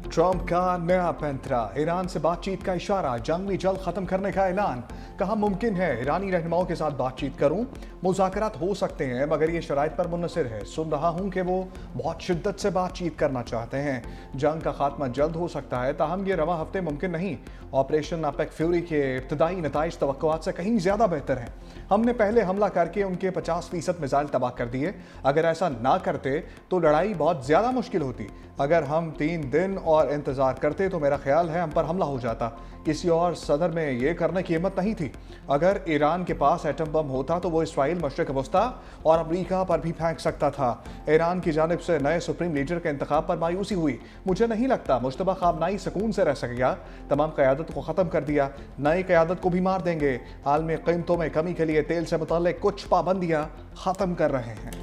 Trump का नया पैंतरा, Iran से बातचीत का इशारा, जंग भी जल्द खत्म करने का ऐलान। कहा मुमकिन है ईरानी रहनुमाओं के साथ बातचीत करूं, मुज़ाकरात हो सकते हैं मगर ये शराइत पर मुनहसर है। सुन रहा हूं कि वो बहुत शिद्दत से बातचीत करना चाहते हैं। जंग का खात्मा जल्द हो सकता है, ताहम ये रवा हफ्ते मुमकिन नहीं। ऑपरेशन अपेक फ्यूरी के इब्तदाई नताइज तवक्कुआत से कहीं ज्यादा बेहतर हैं। हमने पहले हमला करके उनके 50% मिसाइल तबाह कर दिए। अगर ऐसा ना करते तो लड़ाई बहुत ज्यादा मुश्किल होती। अगर हम 3 दिन और इंतजार करते तो मेरा ख्याल है हम पर हमला हो जाता। किसी और सदर में ये करने की हिम्मत नहीं थी। अगर ईरान के पास एटम बम होता तो वो इसराइल, मशरिक वस्ता और अमरीका पर भी फेंक सकता था। ईरान की जानिब से नए सुप्रीम लीडर के इंतखाब पर मायूसी हुई। मुझे नहीं लगता मुश्तबा खामनाई सुकून से रह सकेगा। तमाम क़यादत को ख़त्म कर दिया, नई क़यादत को भी मार देंगे। आलमी कीमतों में कमी के लिए तेल से मुतल्लिक कुछ पाबंदियां ख़त्म कर रहे हैं।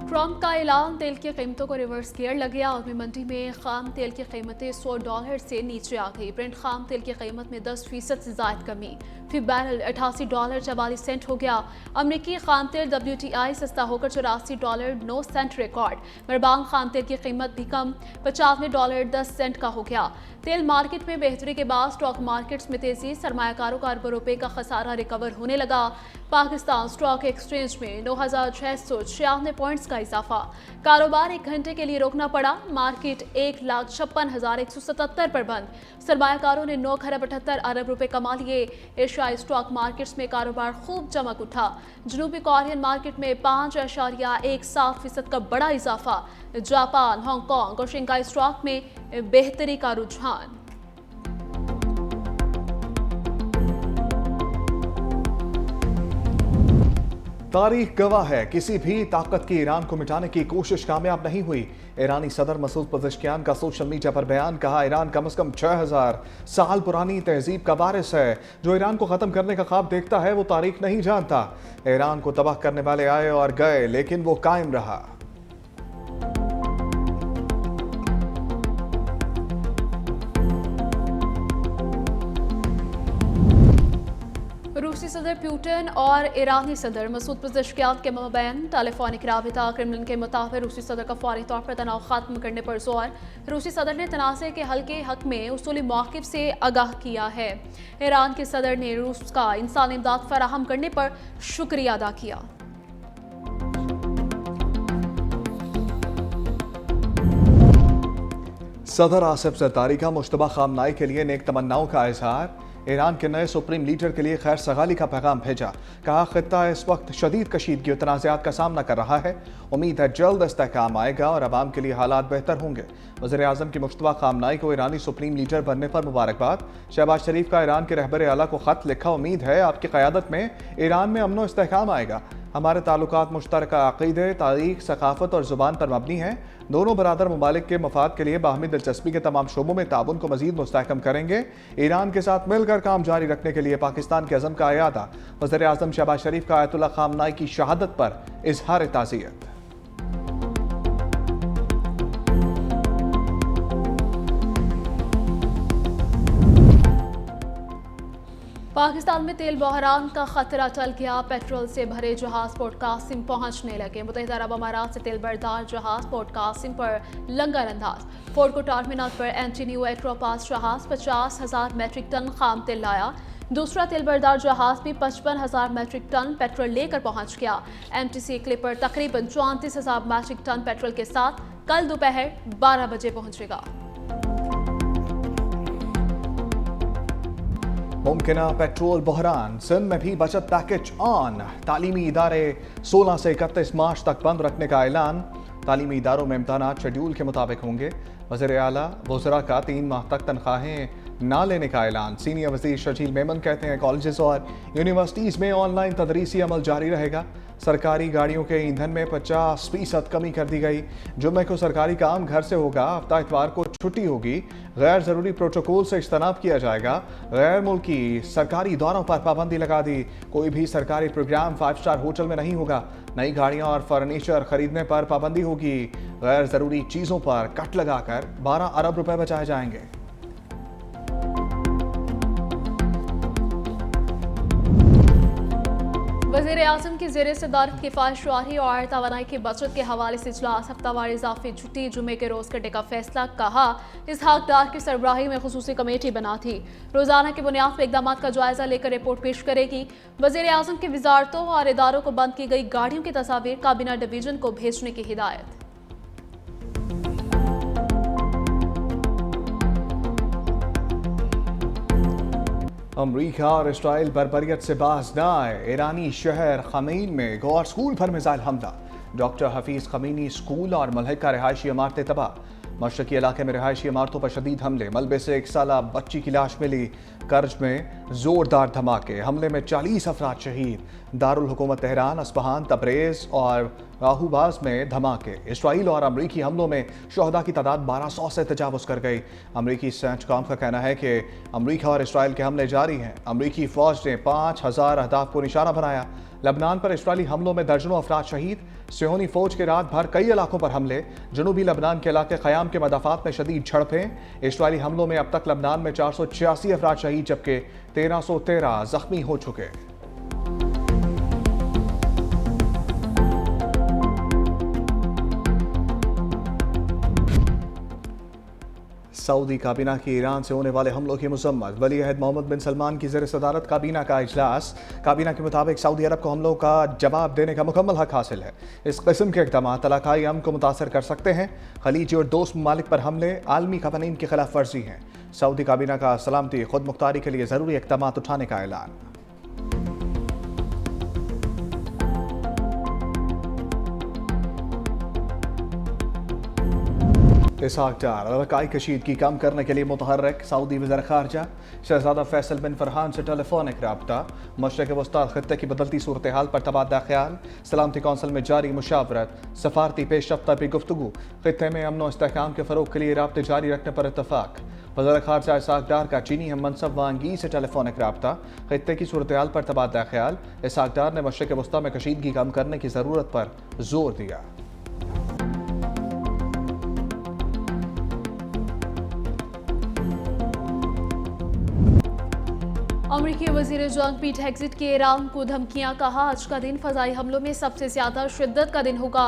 ट्रंप का ऐलान, तेल की कीमतों को रिवर्स गियर लग गया। आलमी मंडी में खाम तेल की कीमतें $100 से नीचे आ गई। ब्रेंट खाम तेल की कीमत में 10% से ज़ायद कमी, फी बैरल $88.44 हो गया। अमरीकी खाम तेल WTI सस्ता होकर $84.09 रिकॉर्ड। मरबान खाम तेल की कीमत भी कम, $95.10 का हो गया। तेल मार्केट में बेहतरी के बाद स्टॉक मार्केट्स में तेजी, सरमायाकारों का अरबों रुपए का खसारा रिकवर होने लगा। पाकिस्तान स्टॉक एक्सचेंज में 9,696 पॉइंट्स का इजाफा। कारोबार 1 घंटे के लिए रोकना पड़ा। मार्केट 1,56,177 पर बंद। सरमायाकारों ने 9,78 अरब रुपए कमा लिए। एशियाई स्टॉक मार्केट्स में कारोबार खूब चमक उठा। जनूबी कोरियन मार्केट में 5.17% का बड़ा इजाफा। जापान, हांगकांग और शंघाई स्टॉक में बेहतरी का रुझान। तारीख गवाह है, किसी भी ताकत की ईरान को मिटाने की कोशिश कामयाब नहीं हुई। ईरानी सदर मसूद पज़ेश्कियान का सोशल मीडिया पर बयान, कहा ईरान कम से कम 6000 साल पुरानी तहजीब का वारिस है। जो ईरान को ख़त्म करने का ख्वाब देखता है वो तारीख नहीं जानता। ईरान को तबाह करने वाले आए और गए लेकिन वो कायम रहा। रूसी सदर पुतिन और ईरानी सदर मसूद पज़ेश्कियान के मबैन टेलीफोनिक राबिता। क्रेमलिन के मुताबिक रूसी सदर का फौरी तौर पर तनाव खत्म करने पर जोर। रूसी सदर ने तनाज़े के हल के हक में उसूली मौक़िफ़ से आगाह किया है। ईरान के सदर ने रूस का इंसानी इमदाद फराहम करने पर शुक्रिया अदा किया। सदर आसिफ ज़रदारी का मुश्तबा खामनाई के लिए नेक तमन्नाओं का इजहार। ईरान के नए सुप्रीम लीडर के लिए खैर सगाली का पैगाम भेजा। कहा खित्ता इस वक्त शदीद कशीदगी और तनाज़ात का सामना कर रहा है। उम्मीद है जल्द इस्तेहकाम आएगा और अवाम के लिए हालात बेहतर होंगे। वज़ीर आज़म की मुश्तबा खामनाई को ईरानी सुप्रीम लीडर बनने पर मुबारकबाद। शहबाज शरीफ का ईरान के रहबर आला को ख़त लिखा, उम्मीद है आपकी क़यादत में ईरान में अमन व इस्तेहकाम आएगा। हमारे ताल्लुकात मुश्तरका अक़ीदे, तारीख़, सकाफ़त और ज़ुबान पर मबनी हैं। दोनों बरादर ममालिक के मफाद के लिए बाहमी दिलचस्पी के तमाम शोबों में ताउन को मज़ीद मुस्तहकम करेंगे। ईरान के साथ मिलकर काम जारी रखने के लिए पाकिस्तान के अज़म का अयादा। वज़ीर आज़म शहबाज शरीफ का आयतुल्लाह खामनाई की शहादत पर इज़हार ताज़ियत। पाकिस्तान में तेल बहरान का खतरा टल गया। पेट्रोल से भरे जहाज पोर्ट कासिम पहुंचने लगे। मुत्तहिदा अरब अमारात से तेल बरदार जहाज पोर्ट कासिम पर लंगर अंदाज। फोर्डको टर्मिनल पर एंटीन्यू एक्रोपास जहाज 50,000 मैट्रिक टन खाम तेल लाया। दूसरा तेल बरदार जहाज भी 55,000 मैट्रिक टन पेट्रोल लेकर पहुंच गया। MTC क्लिपर तकरीबन 34,000 मैट्रिक टन पेट्रोल के साथ कल दोपहर 12 बजे पहुंचेगा। मुमकिन पेट्रोल बहरान, सिंध में भी बचत पैकेज ऑन। तालीमी इदारे 16 से 31 मार्च तक बंद रखने का ऐलान। तालीमी इदारों में इम्तहानात शेड्यूल के मुताबिक होंगे। वज़ीर आला वज़रा का 3 माह तक तनख्वाहें ना लेने का ऐलान। सीनियर वज़ीर शर्जील मेमन कहते हैं कॉलेजेस और यूनिवर्सिटीज़ में ऑनलाइन तदरीसी अमल जारी रहेगा। सरकारी गाड़ियों के ईंधन में 50% कमी कर दी गई। जुम्मे को सरकारी काम घर से होगा। हफ्ता इतवार को छुट्टी होगी। गैर ज़रूरी प्रोटोकॉल से इज्तनाब किया जाएगा। गैर मुल्की सरकारी दौरों पर पाबंदी लगा दी। कोई भी सरकारी प्रोग्राम 5 स्टार होटल में नहीं होगा। नई गाड़ियां और फर्नीचर खरीदने पर पाबंदी होगी। गैर ज़रूरी चीज़ों पर कट लगाकर 12 अरब रुपए बचाए जाएंगे। वज़ीर आज़म की ज़ेर सदारत किफ़ायत शुआरी और तवानाई की बचत के हवाले से इजलास हफ्तावार इजाफी छुट्टी जुमे के रोज़ करने का फैसला। कहा इसहाक डार की सरबराही में खुसूसी कमेटी बना थी, रोज़ाना की बुनियाद पर इकदाम का जायजा लेकर रिपोर्ट पेश करेगी। वज़ीर आज़म की वजारतों और इदारों को बंद की गई गाड़ियों की तस्वीर काबीना डिवीजन को भेजने की हिदायत। अमरीका और इसराइल बरबरियत से बाज न आए। ईरानी शहर खमीन में गौर स्कूल पर मिसाइल हमला। डॉक्टर हफीज खमीनी स्कूल और मलहका रिहायशी इमारतें तबाह। मशरकी इलाके में रिहायशी इमारतों पर शदीद हमले। मलबे से 1 साला बच्ची की लाश मिली। कर्ज में जोरदार धमाके। हमले में 40 अफराद शहीद। दारुल हुकूमत तेहरान, अस्फहान, तबरेज और राहूबाज में धमाके। इसराइल और अमरीकी हमलों में शहदा की तादाद 1200 से तजावुज़ कर गई। अमरीकी सेंटकॉम का कहना है कि अमरीका और इसराइल के हमले जारी हैं। अमरीकी फ़ौज ने 5000 अहदाफ को निशाना बनाया। लबनान पर इसराइली हमलों में दर्जनों अफराद शहीद। सियोनी फौज के रात भर कई इलाकों पर हमले। जनूबी लबनान के इलाके क़याम के मदाफ़ात में शदीद झड़पें। इसराइली हमलों में अब तक लबनान में 486 अफराद शहीद जबकि 1313 जख्मी हो चुके। सऊदी काबीना की ईरान से होने वाले हमलों की मजम्मत। वली अहद मोहम्मद बिन सलमान की ज़ेर सदारत काबीना का इजलास। काबीना के मुताबिक सऊदी अरब को हमलों का जवाब देने का मुकम्मल हक हासिल है। इस किस्म के इक़दाम इलाकाई अमन को मुतासर कर सकते हैं। खलीजी और दोस्त ममालिक पर हमले आलमी कवानीन की खिलाफ वर्जी हैं। सऊदी काबीना का सलामती खुद मुख्तारी के लिए ज़रूरी इक़दाम उठाने का ऐलान। इसहाक डार इलाकाई कशीदगी कम करने के लिए मुतहर्रिक। सऊदी वज़ीर ख़ारजा शहज़ादा फैसल बिन फरहान से टेलीफोनिक रब्ता। मशरक़ वस्ता ख़ित्ते की बदलती सूरत हाल पर तबादला ख्याल। सलामती कौंसिल में जारी मुशावरत। सफारती पेशरफ्त पर भी गुफ्तगू। ख़ित्ते में अमन व इस्तेहकाम के फ़रोग़ के लिए राब्ते जारी रखने पर इत्तफ़ाक़। वज़ीर ख़ारजा इसहाक डार का चीनी हम मनसब वांगी से टेलीफोनिक रब्ता। ख़ित्ते की सूरत हाल पर तबादला ख्याल। इसहाक डार ने मशरक़ वस्ता में कशीदगी कम करने की ज़रूरत पर जोर दिया। अमरीकी वज़ीर जंग पीट हेग्सेट की ईरान को धमकियां। कहा आज का दिन फ़ज़ाई हमलों में सबसे ज़्यादा शिद्दत का दिन होगा।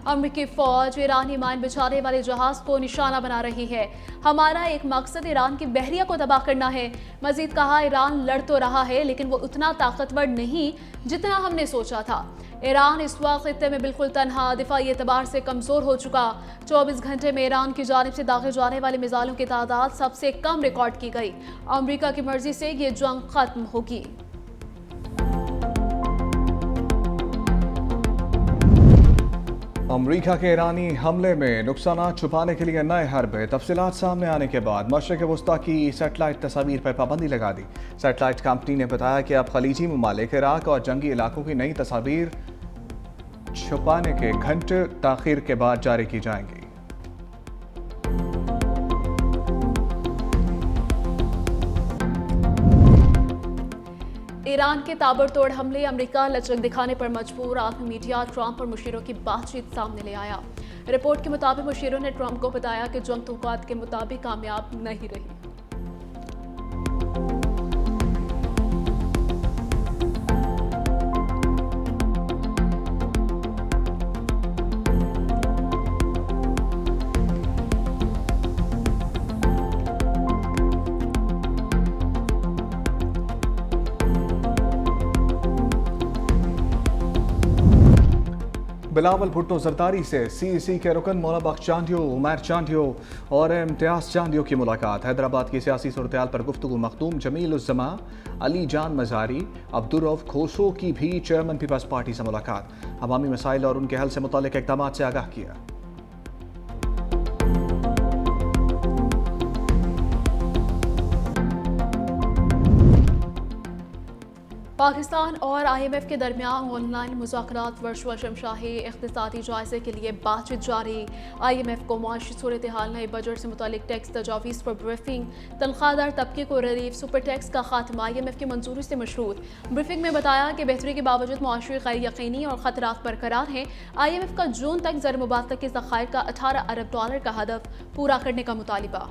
अमरीकी फ़ौज ईरानी माइन बिछाने वाले जहाज़ को निशाना बना रही है। हमारा एक मकसद ईरान की बहरिया को तबाह करना है। मज़ीद कहा ईरान लड़ तो रहा है लेकिन वो उतना ताकतवर नहीं जितना हमने सोचा था। ईरान इस वक्त खित्ते में बिल्कुल तनहा, दिफाई एतबार से कमज़ोर हो चुका। 24 घंटे में ईरान की जानिब से दागे जाने वाले मिसाइलों की तादाद सबसे कम रिकॉर्ड की गई। अमरीका की मर्जी से ये जंग खत्म होगी। अमरीका के ईरानी हमले में नुकसान छुपाने के लिए नए हरबे। तफसीलात सामने आने के बाद मशरक़ वस्ता की सेटेलाइट तस्वीर पर पाबंदी लगा दी। सेटेलाइट कंपनी ने बताया कि अब खलीजी ममालिक, इराक और जंगी इलाकों की नई तस्वीर छुपाने के घंटे ताख़ीर के बाद जारी की जाएंगी। ईरान के ताबड़तोड़ हमले, अमेरिका लचक दिखाने पर मजबूर। आलमी मीडिया ट्रंप और मुशीरों की बातचीत सामने ले आया। रिपोर्ट के मुताबिक मुशीरों ने ट्रंप को बताया कि जंग तौक़ात के मुताबिक कामयाब नहीं रही। बिलावल भुट्टो जरदारी से CEC के रुकन मौला बख्श चांदियो, उमर चांदियो और इम्तियाज़ चांदियो की मुलाकात। हैदराबाद की सियासी सूरत हाल पर गुफ्तगू। मखदूम जमील उज़ जमा, अली जान मज़ारी, अब्दुर्रऊफ़ खोसो की भी चेयरमैन पीपल्स पार्टी से मुलाकात। अवामी मसाइल और उनके हल से मुताल्लिक़ इक़दाम से आगाह किया। पाकिस्तान और IMF के दरमियान ऑनलाइन मुज़ाकरात। वर्चुअल शमशाही इक़्तिसादी जायज़े के लिए बातचीत जारी। IMF को मुआशी सूरत हाल, नए बजट से मुतालिक टैक्स तजावीज़ पर ब्रीफिंग। तनख्वाहदार तबके को रिलीफ, सुपर टैक्स का खात्मा IMF की मंजूरी से मशरूत। ब्रीफिंग में बताया कि बेहतरी के बावजूद मुआशी गैर यकीनी और ख़तरात बरकरार हैं। IMF का जून तक ज़र मुबादला के ज़खायर का $18 अरब का हदफ पूरा करने का मुतालिबा।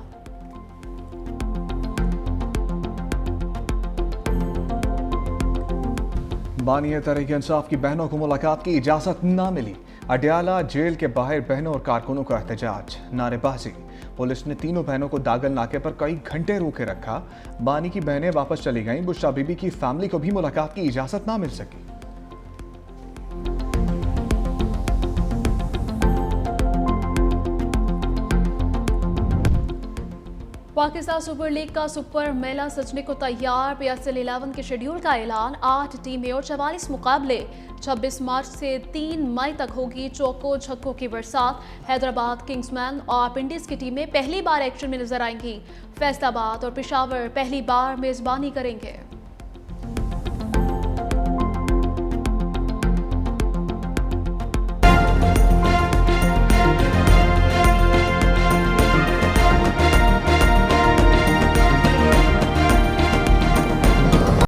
बानी तहरीक इंसाफ की बहनों को मुलाकात की इजाजत न मिली। अडयाला जेल के बाहर बहनों और कारकुनों का एहतजाज, नारेबाजी। पुलिस ने तीनों बहनों को दागल नाके पर कई घंटे रोके रखा। बानी की बहनें वापस चली गईं। बुशरा बीबी की फैमिली को भी मुलाकात की इजाजत ना मिल सकी। पाकिस्तान सुपर लीग का सुपर मेला सजने को तैयार। PSL 11 के शेड्यूल का ऐलान। 8 टीमें और 44 मुकाबले। 26 मार्च से 3 मई तक होगी चौको छक्कों की बरसात। हैदराबाद, किंग्समैन और विंडीज की टीमें पहली बार एक्शन में नजर आएंगी। फैसलाबाद और पेशावर पहली बार मेजबानी करेंगे।